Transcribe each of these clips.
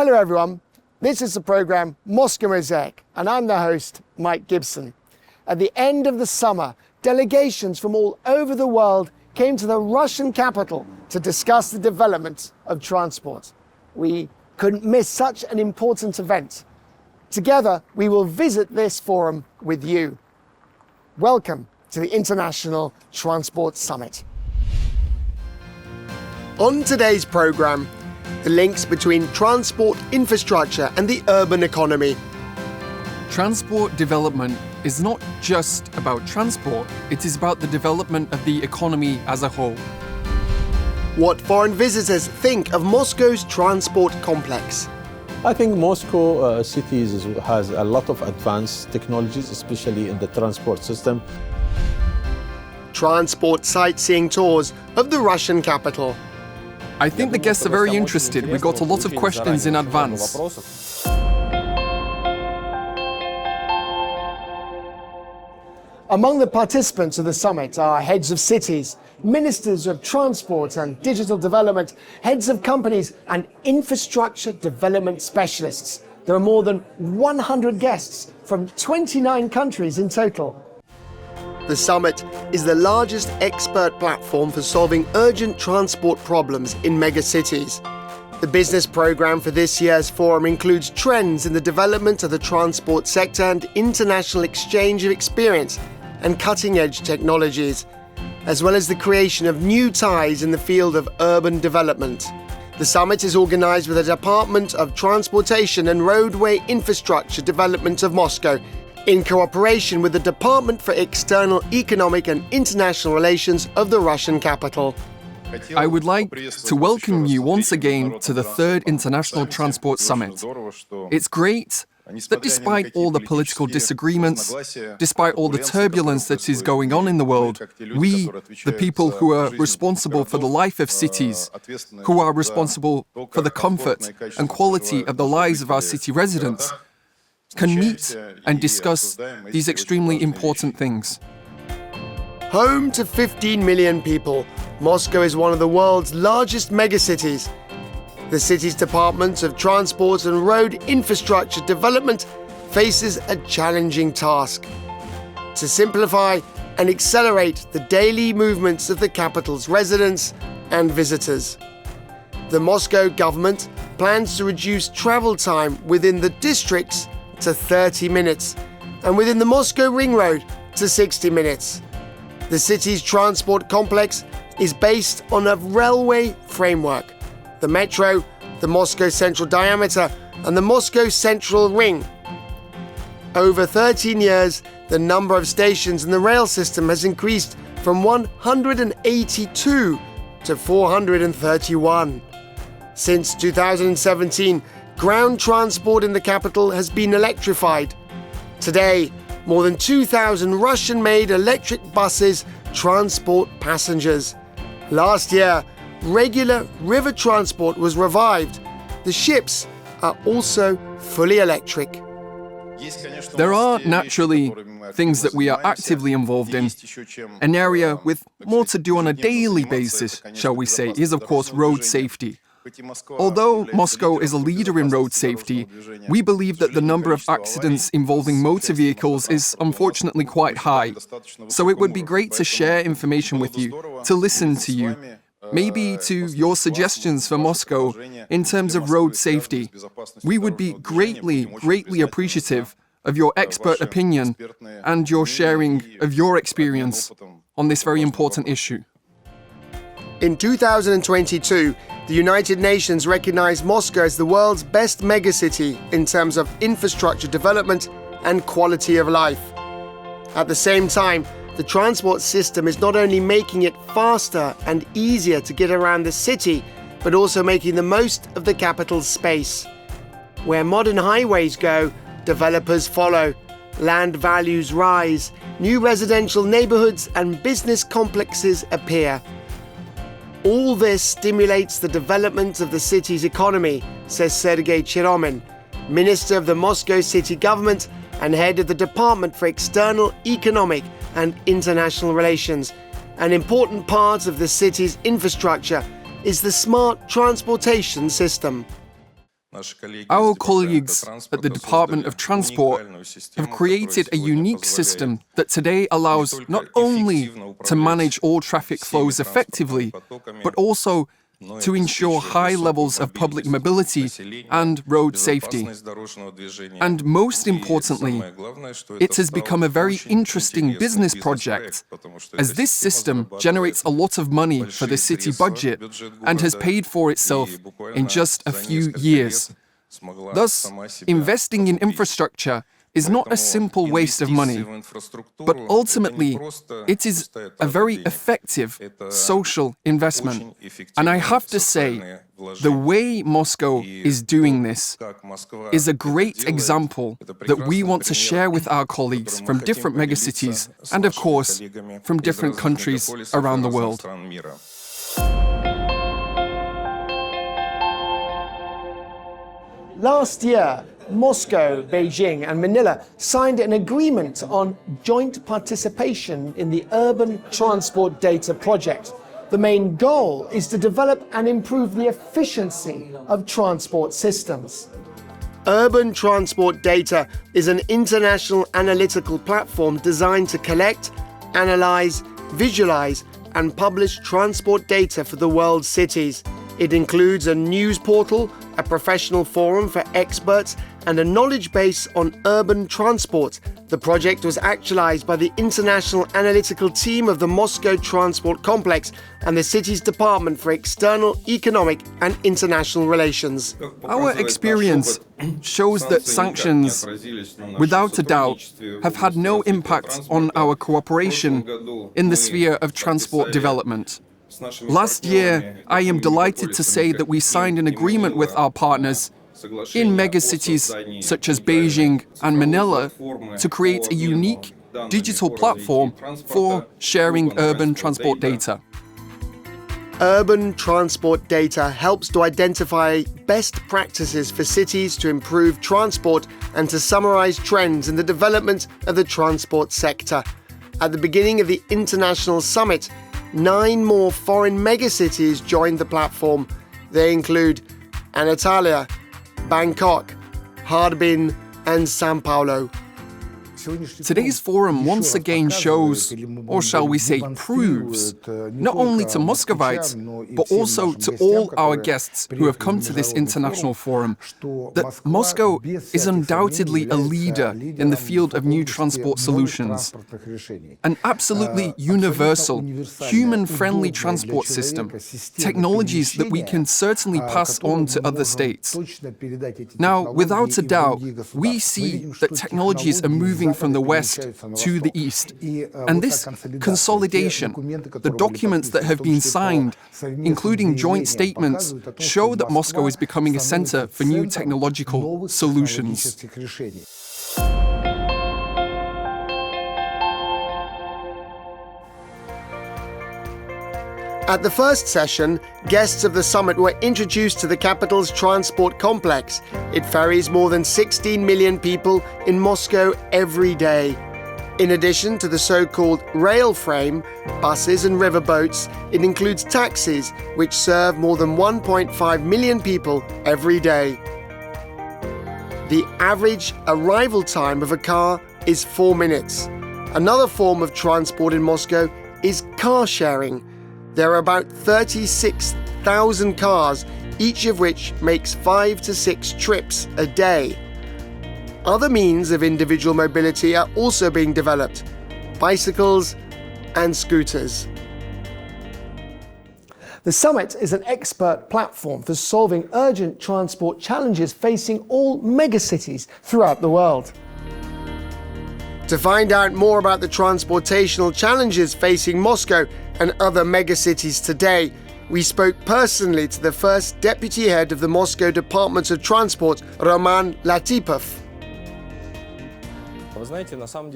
Hello everyone, this is the programme Moscow Mosaic and I'm the host, Mike Gibson. At the end of the summer, delegations from all over the world came to the Russian capital to discuss the development of transport. We couldn't miss such an important event. Together, we will visit this forum with you. Welcome to the International Transport Summit. On today's programme, the links between transport infrastructure and the urban economy. Transport development is not just about transport, it is about the development of the economy as a whole. What foreign visitors think of Moscow's transport complex. I think Moscow city has a lot of advanced technologies, especially in the transport system. Transport sightseeing tours of the Russian capital. I think the guests are very interested. We got a lot of questions in advance. Among the participants of the summit are heads of cities, ministers of transport and digital development, heads of companies and infrastructure development specialists. There are more than 100 guests from 29 countries in total. The summit is the largest expert platform for solving urgent transport problems in megacities. The business program for this year's forum includes trends in the development of the transport sector and international exchange of experience and cutting-edge technologies, as well as the creation of new ties in the field of urban development. The summit is organized with the Department of Transportation and Roadway Infrastructure Development of Moscow, in cooperation with the Department for External Economic and International Relations of the Russian capital. I would like to welcome you once again to the third International Transport Summit. It's great that despite all the political disagreements, despite all the turbulence that is going on in the world, we, the people who are responsible for the life of cities, who are responsible for the comfort and quality of the lives of our city residents, can meet and discuss these extremely important things. Home to 15 million people, Moscow is one of the world's largest megacities. The city's Department of Transport and Road Infrastructure Development faces a challenging task: to simplify and accelerate the daily movements of the capital's residents and visitors. The Moscow government plans to reduce travel time within the districts to 30 minutes and within the Moscow Ring Road to 60 minutes. The city's transport complex is based on a railway framework: the metro, the Moscow Central Diameter, and the Moscow Central Ring. Over 13 years, the number of stations in the rail system has increased from 182 to 431. Since 2017, ground transport in the capital has been electrified. Today, more than 2,000 Russian-made electric buses transport passengers. Last year, regular river transport was revived. The ships are also fully electric. There are naturally things that we are actively involved in. An area with more to do on a daily basis, shall we say, is of course road safety. Although Moscow is a leader in road safety, we believe that the number of accidents involving motor vehicles is unfortunately quite high. So it would be great to share information with you, to listen to you, maybe to your suggestions for Moscow in terms of road safety. We would be greatly appreciative of your expert opinion and your sharing of your experience on this very important issue. In 2022, the United Nations recognized Moscow as the world's best megacity in terms of infrastructure development and quality of life. At the same time, the transport system is not only making it faster and easier to get around the city, but also making the most of the capital's space. Where modern highways go, developers follow. Land values rise, new residential neighborhoods and business complexes appear. All this stimulates the development of the city's economy, says Sergei Chiromin, Minister of the Moscow City Government and head of the Department for External Economic and International Relations. An important part of the city's infrastructure is the smart transportation system. Our colleagues at the Department of Transport have created a unique system that today allows not only to manage all traffic flows effectively, but also to ensure high levels of public mobility and road safety. And most importantly, it has become a very interesting business project, as this system generates a lot of money for the city budget and has paid for itself in just a few years. Thus, investing in infrastructure is not a simple waste of money, but ultimately it is a very effective social investment. And I have to say, the way Moscow is doing this is a great example that we want to share with our colleagues from different megacities and, of course, from different countries around the world. Last year, Moscow, Beijing and Manila signed an agreement on joint participation in the Urban Transport Data Project. The main goal is to develop and improve the efficiency of transport systems. Urban Transport Data is an international analytical platform designed to collect, analyze, visualize and publish transport data for the world's cities. It includes a news portal, a professional forum for experts, and a knowledge base on urban transport. The project was actualized by the international analytical team of the Moscow Transport Complex and the city's Department for External Economic and International Relations. Our experience shows that sanctions, without a doubt, have had no impact on our cooperation in the sphere of transport development. Last year, I am delighted to say that we signed an agreement with our partners in megacities such as Beijing and Manila to create a unique digital platform for sharing urban transport data. Urban transport data helps to identify best practices for cities to improve transport and to summarize trends in the development of the transport sector. At the beginning of the international summit, 9 more foreign megacities joined the platform. They include Antalya, Bangkok, Harbin, and São Paulo. Today's forum once again shows, or shall we say proves, not only to Muscovites, but also to all our guests who have come to this international forum, that Moscow is undoubtedly a leader in the field of new transport solutions. An absolutely universal, human-friendly transport system, technologies that we can certainly pass on to other states. Now, without a doubt, we see that technologies are moving from the west to the east. And this consolidation, the documents that have been signed, including joint statements, show that Moscow is becoming a center for new technological solutions. At the first session, guests of the summit were introduced to the capital's transport complex. It ferries more than 16 million people in Moscow every day. In addition to the so-called rail frame, buses and riverboats, it includes taxis, which serve more than 1.5 million people every day. The average arrival time of a car is 4 minutes. Another form of transport in Moscow is car sharing. There are about 36,000 cars, each of which makes 5 to 6 trips a day. Other means of individual mobility are also being developed: bicycles and scooters. The summit is an expert platform for solving urgent transport challenges facing all megacities throughout the world. To find out more about the transportational challenges facing Moscow and other megacities today, we spoke personally to the first deputy head of the Moscow Department of Transport, Roman Latipov.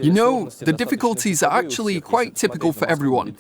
You know, the difficulties are actually quite typical for everyone.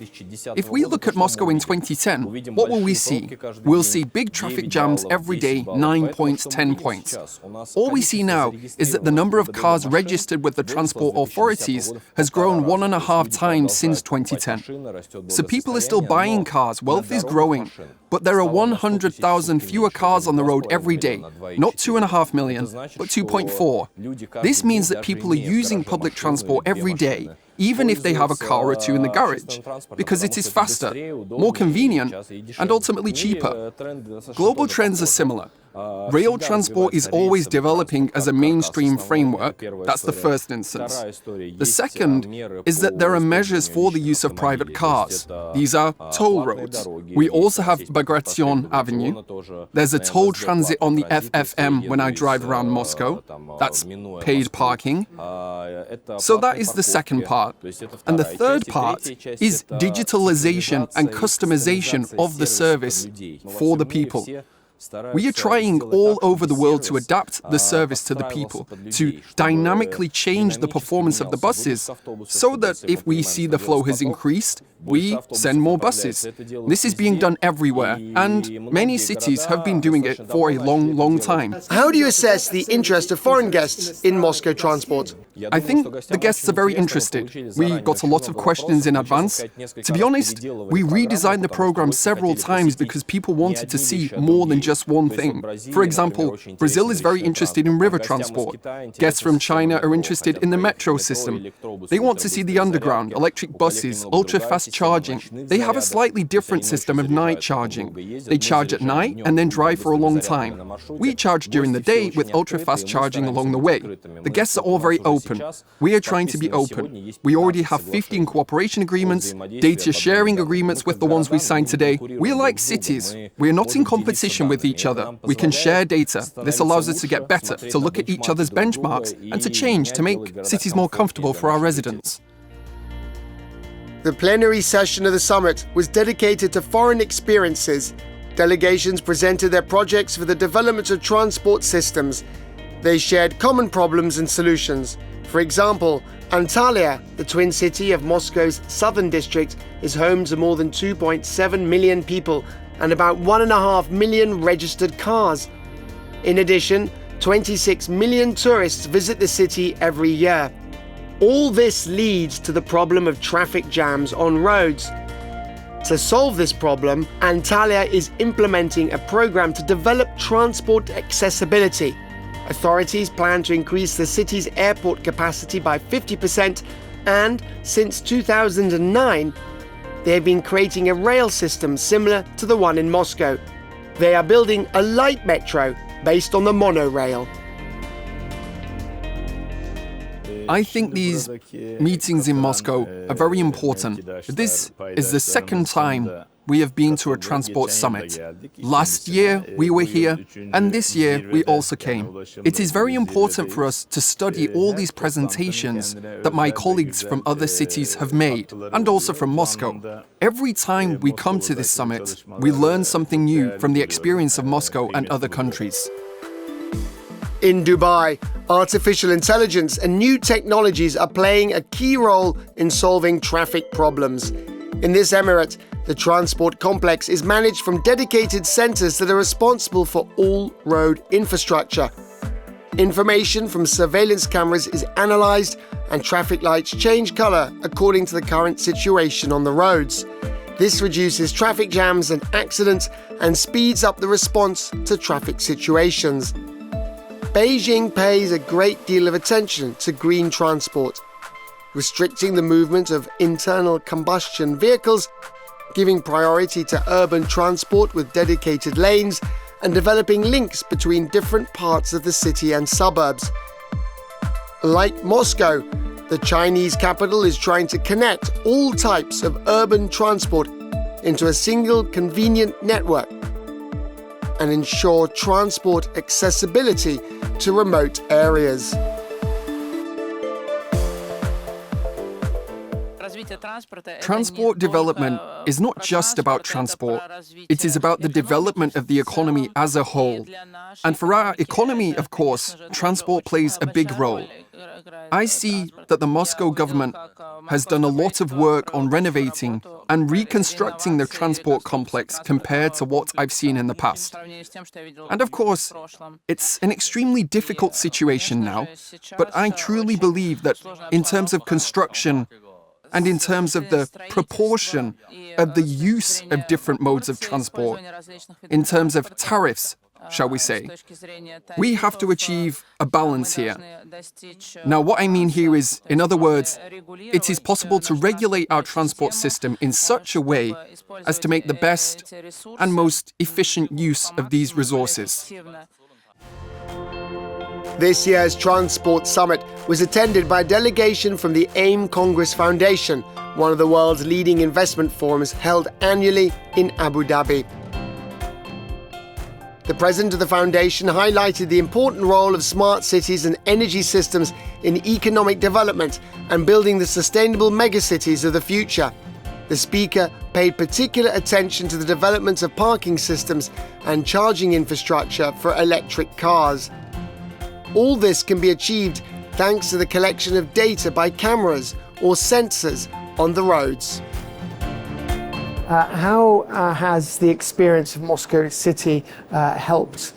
If we look at Moscow in 2010, what will we see? We'll see big traffic jams every day, 9 points, 10 points. All we see now is that the number of cars registered with the transport authorities has grown 1.5 times since 2010. So people are still buying cars, wealth is growing. But there are 100,000 fewer cars on the road every day, not 2.5 million, but 2.4. This means that people are using public transport every day, even if they have a car or two in the garage, because it is faster, more convenient, and ultimately cheaper. Global trends are similar. Rail transport is always developing as a mainstream framework. That's the first instance. The second is that there are measures for the use of private cars. These are toll roads. We also have Bagration Avenue. There's a toll transit on the FFM when I drive around Moscow. That's paid parking. So that is the second part. And the third part is digitalization and customization of the service for the people. We are trying all over the world to adapt the service to the people, to dynamically change the performance of the buses, so that if we see the flow has increased, we send more buses. This is being done everywhere, and many cities have been doing it for a long, long time. How do you assess the interest of foreign guests in Moscow transport? I think the guests are very interested. We got a lot of questions in advance. To be honest, we redesigned the program several times because people wanted to see more than just one thing. For example, Brazil is very interested in river transport. Guests from China are interested in the metro system. They want to see the underground, electric buses, ultra-fast charging. They have a slightly different system of night charging. They charge at night and then drive for a long time. We charge during the day with ultra-fast charging along the way. The guests are all very open. We are trying to be open. We already have 15 cooperation agreements, data sharing agreements with the ones we signed today. We are like cities. We are not in competition with each other. We can share data. This allows us to get better, to look at each other's benchmarks, and to change, to make cities more comfortable for our residents. The plenary session of the summit was dedicated to foreign experiences. Delegations presented their projects for the development of transport systems. They shared common problems and solutions. For example, Antalya, the twin city of Moscow's southern district, is home to more than 2.7 million people and about 1.5 million registered cars. In addition, 26 million tourists visit the city every year. All this leads to the problem of traffic jams on roads. To solve this problem, Antalya is implementing a program to develop transport accessibility. Authorities plan to increase the city's airport capacity by 50%, and since 2009, they have been creating a rail system similar to the one in Moscow. They are building a light metro based on the monorail. I think these meetings in Moscow are very important. This is the second time we have been to a transport summit. Last year we were here, and this year we also came. It is very important for us to study all these presentations that my colleagues from other cities have made, and also from Moscow. Every time we come to this summit, we learn something new from the experience of Moscow and other countries. In Dubai, artificial intelligence and new technologies are playing a key role in solving traffic problems. In this emirate, the transport complex is managed from dedicated centers that are responsible for all road infrastructure. Information from surveillance cameras is analyzed, and traffic lights change color according to the current situation on the roads. This reduces traffic jams and accidents and speeds up the response to traffic situations. Beijing pays a great deal of attention to green transport, restricting the movement of internal combustion vehicles, giving priority to urban transport with dedicated lanes, and developing links between different parts of the city and suburbs. Like Moscow, the Chinese capital is trying to connect all types of urban transport into a single convenient network and ensure transport accessibility to remote areas. Transport development is not just about transport. It is about the development of the economy as a whole. And for our economy, of course, transport plays a big role. I see that the Moscow government has done a lot of work on renovating and reconstructing the transport complex compared to what I've seen in the past. And of course, it's an extremely difficult situation now, but I truly believe that in terms of construction and in terms of the proportion of the use of different modes of transport, in terms of tariffs, shall we say, we have to achieve a balance here. Now, what I mean here is, in other words, it is possible to regulate our transport system in such a way as to make the best and most efficient use of these resources. This year's Transport Summit was attended by a delegation from the AIM Congress Foundation, one of the world's leading investment forums held annually in Abu Dhabi. The president of the foundation highlighted the important role of smart cities and energy systems in economic development and building the sustainable megacities of the future. The speaker paid particular attention to the development of parking systems and charging infrastructure for electric cars. All this can be achieved thanks to the collection of data by cameras or sensors on the roads. How has the experience of Moscow City helped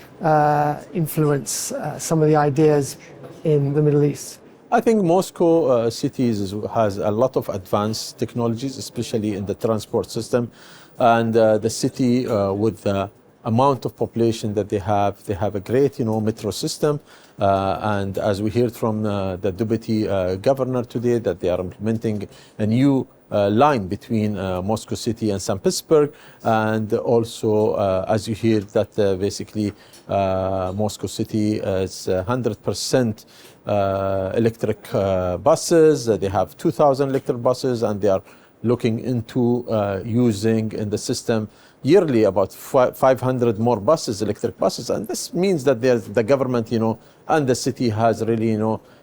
influence some of the ideas in the Middle East? I think Moscow City has a lot of advanced technologies, especially in the transport system. And the city, with the amount of population that they have a great, metro system. And as we heard from the deputy governor today, that they are implementing a new line between Moscow City and St. Petersburg. And also, as you hear, that basically Moscow City is 100% electric buses. They have 2,000 electric buses, and they are looking into using in the system yearly about 500 more buses, electric buses. And this means that the government, and the city has really,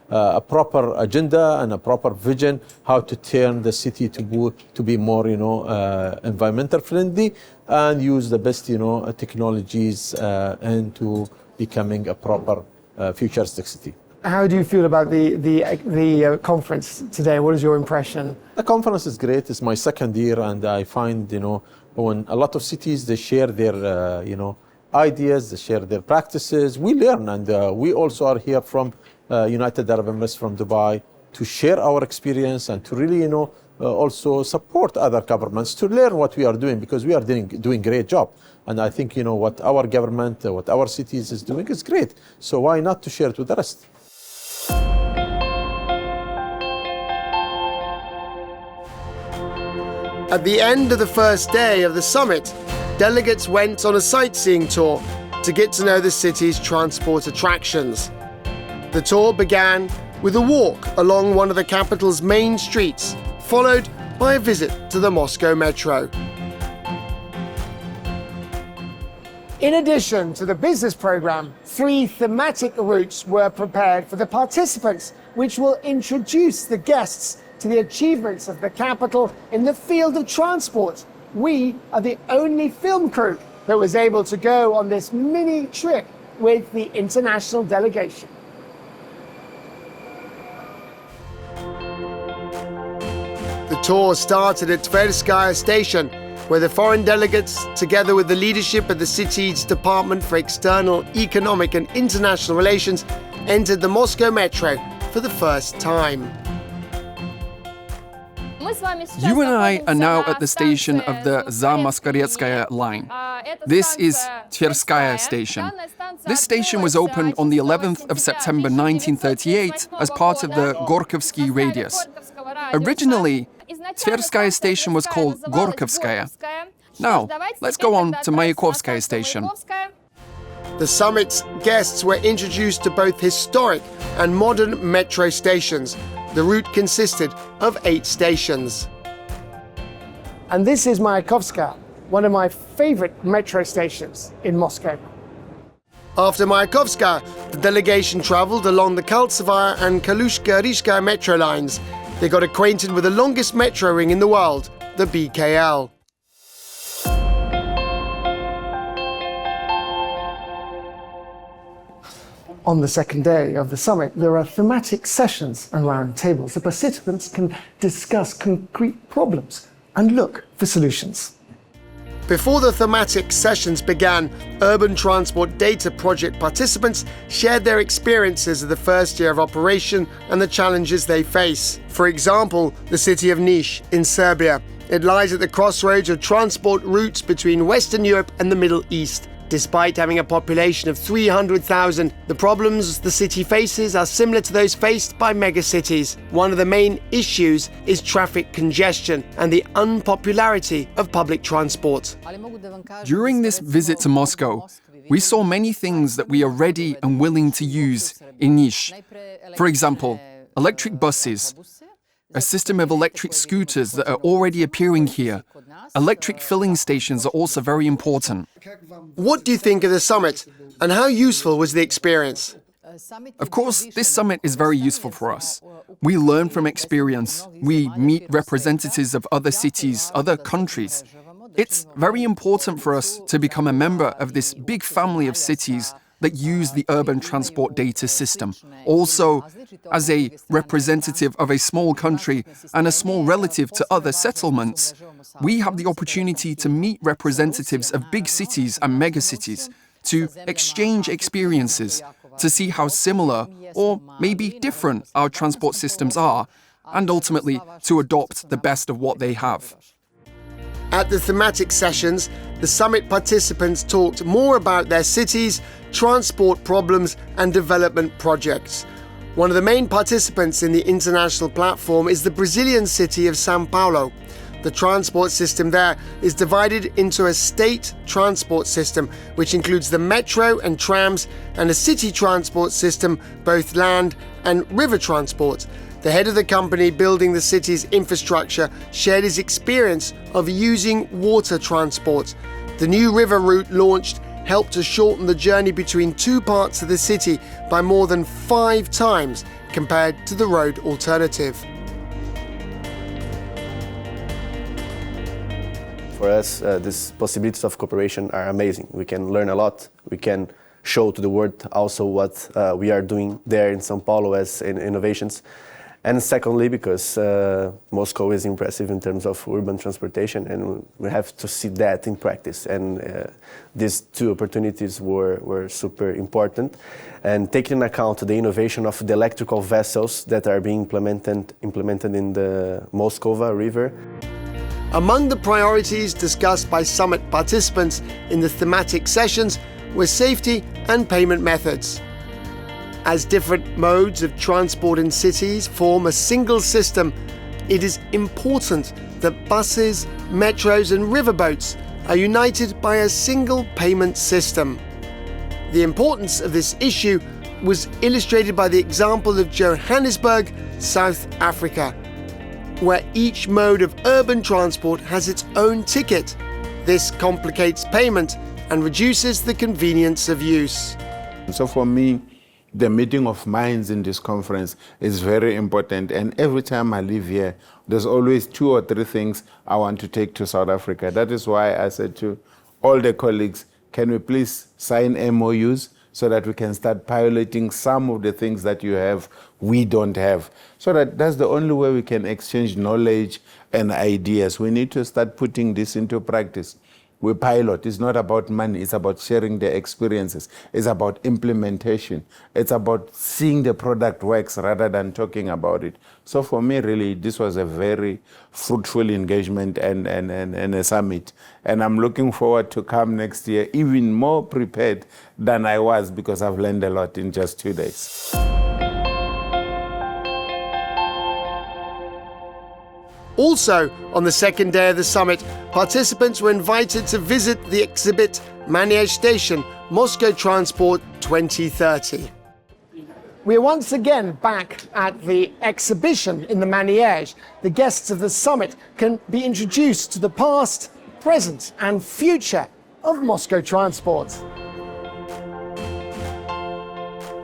a proper agenda and a proper vision how to turn the city to be more, environmental friendly and use the best, technologies into becoming a proper futuristic city. How do you feel about the conference today? What is your impression? The conference is great. It's my second year, and I find, when a lot of cities, they share their, ideas, they share their practices. We learn, and we also are here from United Arab Emirates, from Dubai, to share our experience and to really, also support other governments to learn what we are doing, because we are doing great job. And I think, what our government, what our cities is doing is great. So why not to share it with the rest? At the end of the first day of the summit, delegates went on a sightseeing tour to get to know the city's transport attractions. The tour began with a walk along one of the capital's main streets, followed by a visit to the Moscow Metro. In addition to the business program, 3 thematic routes were prepared for the participants, which will introduce the guests to the achievements of the capital in the field of transport. We are the only film crew that was able to go on this mini trip with the international delegation. The tour started at Tverskaya station, where the foreign delegates, together with the leadership of the city's Department for External Economic and International Relations, entered the Moscow Metro for the first time. You and I are now at the station of the Zamoskvoretskaya line. This is Tverskaya station. This station was opened on the 11th of September 1938 as part of the Gorkovsky radius. Originally, Tverskaya station was called Gorkovskaya. Now, let's go on to Mayakovskaya station. The summit's guests were introduced to both historic and modern metro stations. The route consisted of 8 stations. And this is Mayakovskaya, one of my favorite metro stations in Moscow. After Mayakovskaya, the delegation traveled along the Kaltsevaya and Kalushka-Rishka metro lines. They got acquainted with the longest metro ring in the world, the BKL. On the second day of the summit, there are thematic sessions and round tables. The participants can discuss concrete problems and look for solutions. Before the thematic sessions began, Urban Transport Data Project participants shared their experiences of the first year of operation and the challenges they face. For example, the city of Niš in Serbia. It lies at the crossroads of transport routes between Western Europe and the Middle East. Despite having a population of 300,000, the problems the city faces are similar to those faced by megacities. One of the main issues is traffic congestion and the unpopularity of public transport. During this visit to Moscow, we saw many things that we are ready and willing to use in Niš. For example, electric buses, a system of electric scooters that are already appearing here. Electric filling stations are also very important. What do you think of the summit, and how useful was the experience? Of course, this summit is very useful for us. We learn from experience. We meet representatives of other cities, other countries. It's very important for us to become a member of this big family of cities that use the urban transport data system. Also, as a representative of a small country and a small relative to other settlements, we have the opportunity to meet representatives of big cities and megacities, to exchange experiences, to see how similar or maybe different our transport systems are, and ultimately to adopt the best of what they have. At the thematic sessions, the summit participants talked more about their cities, transport problems, and development projects. One of the main participants in the international platform is the Brazilian city of São Paulo. The transport system there is divided into a state transport system, which includes the metro and trams, and a city transport system, both land and river transport. The head of the company building the city's infrastructure shared his experience of using water transport. The new river route launched helped to shorten the journey between two parts of the city by more than 5 times compared to the road alternative. For us, these possibilities of cooperation are amazing. We can learn a lot. We can show to the world also what we are doing there in São Paulo as innovations. And secondly, because Moscow is impressive in terms of urban transportation, and we have to see that in practice. And these two opportunities were super important. And taking into account the innovation of the electrical vessels that are being implemented in the Moskova River. Among the priorities discussed by summit participants in the thematic sessions were safety and payment methods. As different modes of transport in cities form a single system, it is important that buses, metros and riverboats are united by a single payment system. The importance of this issue was illustrated by the example of Johannesburg, South Africa, where each mode of urban transport has its own ticket. This complicates payment and reduces the convenience of use. So for me, the meeting of minds in this conference is very important, and every time I leave here, there's always 2 or 3 things I want to take to South Africa. That is why I said to all the colleagues, can we please sign MOUs so that we can start piloting some of the things that you have, we don't have. So that's the only way we can exchange knowledge and ideas. We need to start putting this into practice. We pilot. It's not about money. It's about sharing the experiences. It's about implementation. It's about seeing the product works rather than talking about it. So for me, really, this was a very fruitful engagement and a summit. And I'm looking forward to come next year even more prepared than I was, because I've learned a lot in just 2 days. Also, on the second day of the summit, participants were invited to visit the exhibit Manege Station, Moscow Transport 2030. We are once again back at the exhibition in the Manege. The guests of the summit can be introduced to the past, present and future of Moscow transport.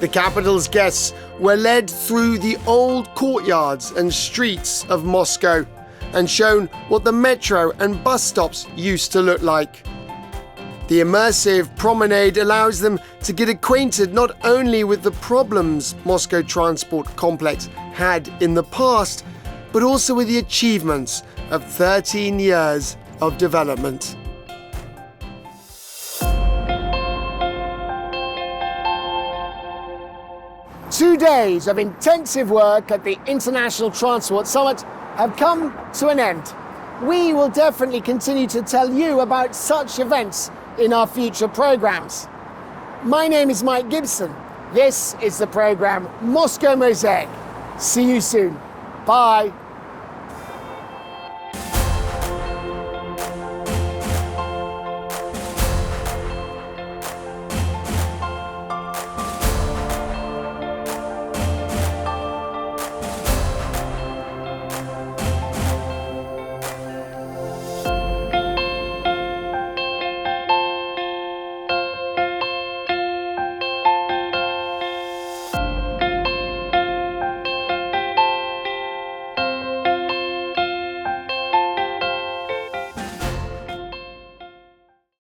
The capital's guests were led through the old courtyards and streets of Moscow and shown what the metro and bus stops used to look like. The immersive promenade allows them to get acquainted not only with the problems Moscow Transport Complex had in the past, but also with the achievements of 13 years of development. Two days of intensive work at the International Transport Summit have come to an end. We will definitely continue to tell you about such events in our future programs. My name is Mike Gibson. This is the program Moscow Mosaic. See you soon. Bye.